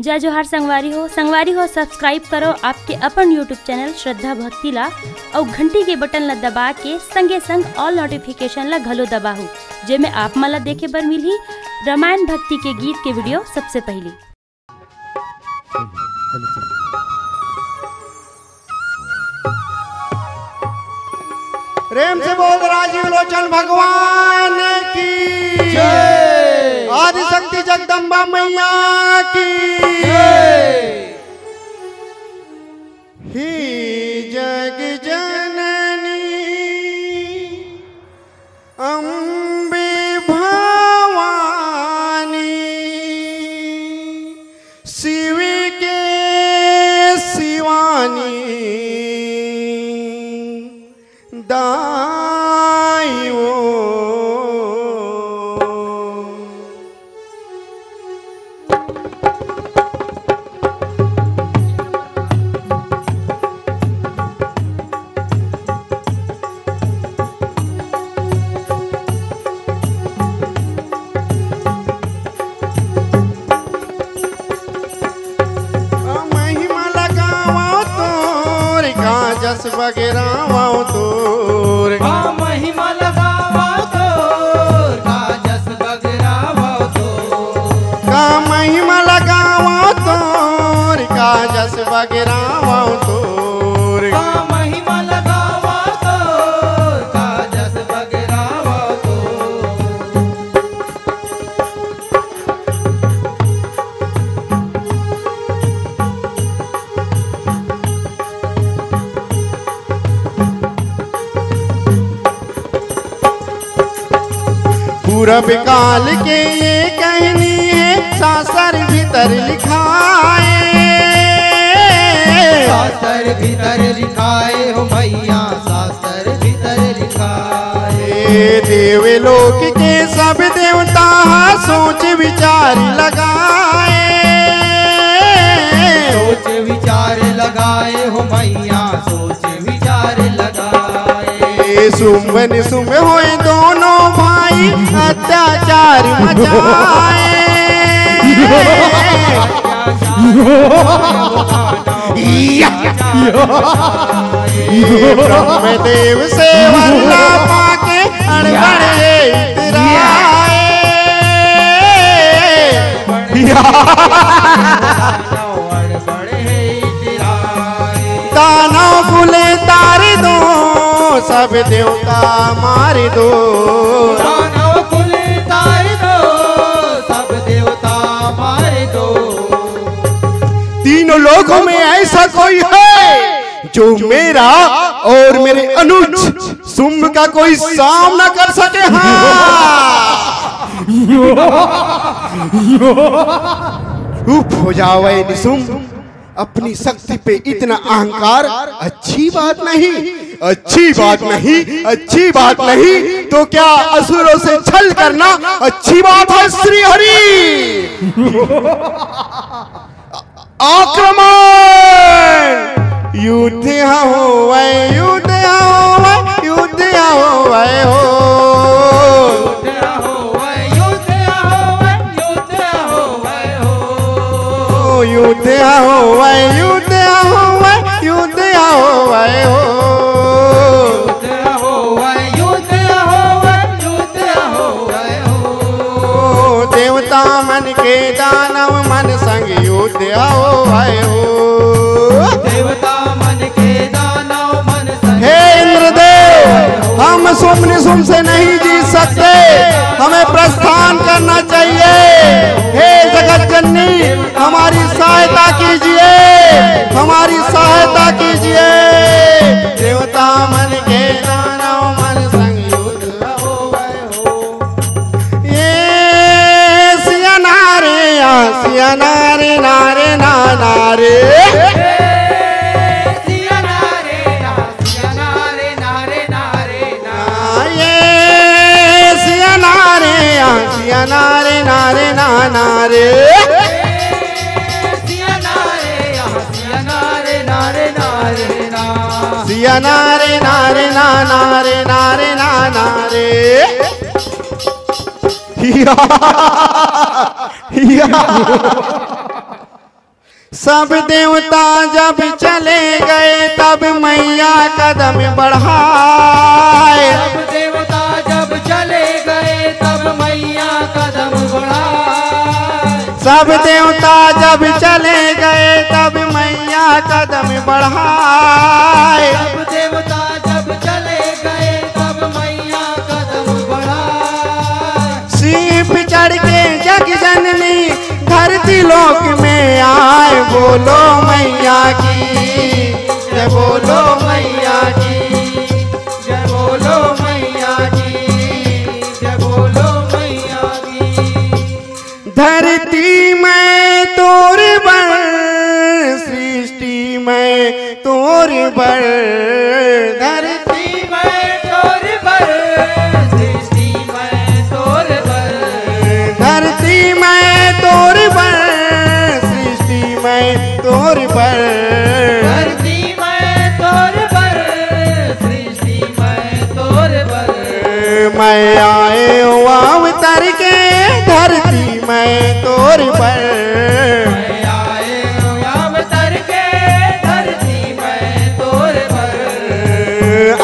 जय जोहार संगवारी हो सब्सक्राइब करो आपके अपन यूट्यूब चैनल श्रद्धा भक्ति ला और घंटी के बटन ला दबा के संगे संग ऑल नोटिफिकेशन ला घलो दबाहू जेमे आप मला देखे बर मिलही रामायण भक्ति के गीत के वीडियो सबसे पहले। प्रेम से बोल राजीव लोचन भगवान की जय, आदि शक्ति जगदम्बा मैया की ही जग जननी अम्बे भवानी शिव के शिवानी दाइयो महिमा लगाओ तोर जस बगेराओ तोर महिमा लगाओ तोर जस बगेराओ तोर का महिमा लगाओ तोर जस बगेराओ तोर महिमा लगाओ तोर जस बगेराओ तोर। पूरब काल के ये कहनी है शास्त्र भीतर लिखाए, शास्त्र भीतर लिखाए हो भैया शास्त्र भीतर लिखाए। देवलोक के सब देवता सोच विचार लगाए, सोच विचार लगाए हो भैया सोच विचार लगाए। शुंभ निशुंभ होए दोनों भाई अत्याचार मचाए, ब्रह्मदेव से वरना पाके अड़बड़े इतराए, दानव कुले तारे दो सब देवता मार दो, दानव कुल तार दो सब देवता मार दो। तीनों लोगों में ऐसा कोई है जो मेरा और मेरे अनुज शुंभ का कोई सामना कर सके। चुप हो जाओ निशुंभ, अपनी शक्ति पे इतना अहंकार अच्छी बात नहीं, अच्छी बात नहीं, अच्छी बात नहीं तो क्या असुरों से छल करना अच्छी बात है। श्री हरि आक्रमण युद्ध होवे युद्ध होवे युद्ध होवे हो, युद्ध होवे युद्ध होवे युद्ध होवे हो, देवता मन के दानव मन संग युद्ध होवे हो, देवता मन के दानव मन संग। हे इंद्रदेव, हम शुंभ निशुंभ से नहीं जीत सकते, हमें प्रस्थान करना चाहिए। हे जगत जननी हमारी सहायता कीजिए, हमारी सहायता कीजिए। देवता मन के दानव मन संग युद्ध होवे हो, ये सिया नारे सिया नारे नारे नारे नारे नारे नारे सिया नारे नारे नारे नारे नारे सब देवता जब चले गए तब मैया कदम बढ़ाए। सब देवता जब चले गए तब मैया कदम बढ़ाए। सब देवता जब चले गए तब मैया कदम बढ़ाए। सब देवता जब चले गए तब मैया कदम बढ़ाए। सिंह पे चढ़ के जग जननी धरती लोक में आए। बोलो मैया की जय, बोलो मैया की जय, बोलो मैया की जय, बोलो मैया की। धरती में तोर बल, सृष्टि में तोर बल। धरती में तोर बल, सृष्टि में तोर बल। धरती में तोर बल, सृष्टि में तोर बल। धरती में तोर बल, सृष्टि में तोर बल। मैं आए अवतार के धरती में तोर बल। मैं आए अवतार के धरती में तोर बल। आ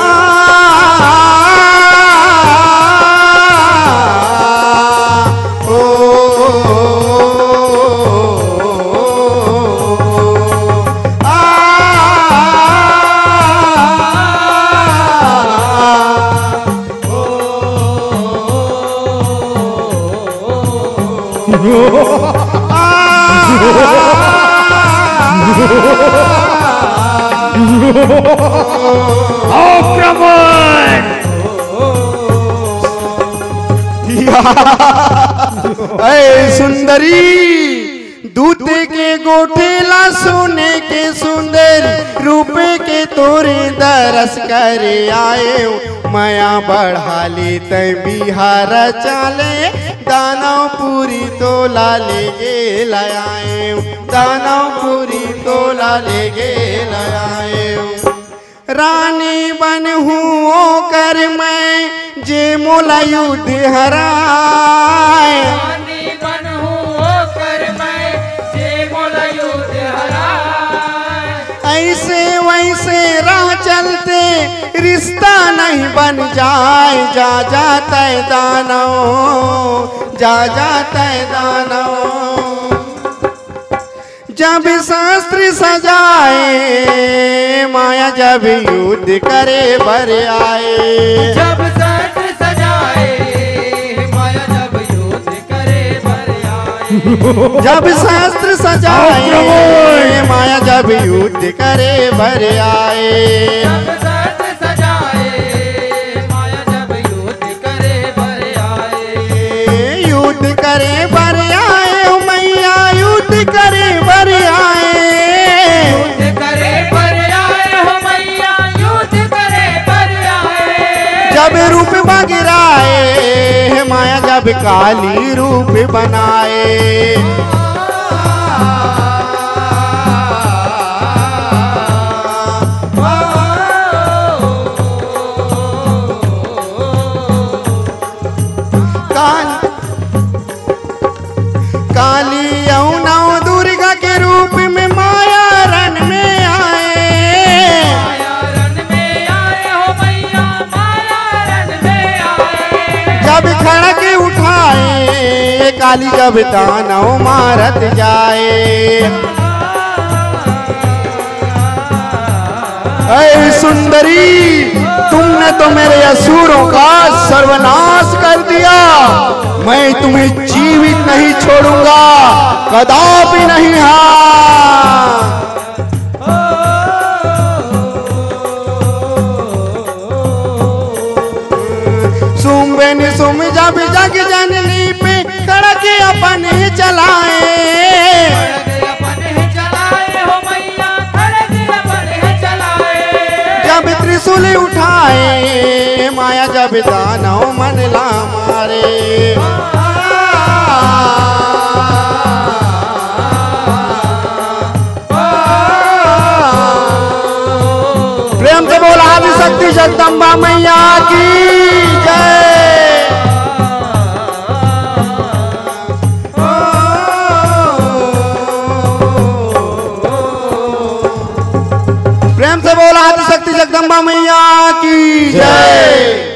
ओ ऐ सुंदरी दूध के गोठेला सोने के सुंदर रूपे के तोरे दरस करे आए। माया बढ़ा ले तय बिहार चाले दानवपुरी तोला ले गे लाए। दानवपुरी तोला ले गे लाए। रानी बन हूँ कर मैं जे मोला युद्ध हराए। रानी बन हूँ कर मैं जे मोला युद्ध हराए। ऐसे वैसे राह चलते रिश्ता नहीं बन जाए। जा जाता है दानव, जा जाता है दानव। जब शास्त्र सजाए माया जब युद्ध करे बर आए। जब शास्त्र सजाए माया जब युद्ध करे बर आए। जब शास्त्र सजाए माया जब युद्ध करे बर आए। जब शास्त्र सजाए माया जब युद्ध करे बर आए। युद्ध करे बर आए ओ मैया युद्ध करे बर आए। युद्ध करे बर आए हो मैया युद्ध करे बर आए। जब रूप बगराए माया जब काली रूप बनाए। काली यमुना दुर्गा के रूप में माया रन में आए। माया रन में आए हो मैया माया रन में आए। जब खड़क उठाए काली जब दानव मारत जाए। ऐ सुंदरी तुमने तो मेरे असुरों का सर्वनाश कर दिया। मैं तुम्हें जीवित नहीं छोड़ूंगा कदापि नहीं। हाँ सुम्बे निसुम जब जग जननी पे कड़क अपन चलाए। जब त्रिशूल उठाए माया जब दानव मन ला मारे। प्रेम से बोला आदिशक्ति जगदम्बा मैया की जय। प्रेम से बोला आदिशक्ति जगदम्बा मैया की जय।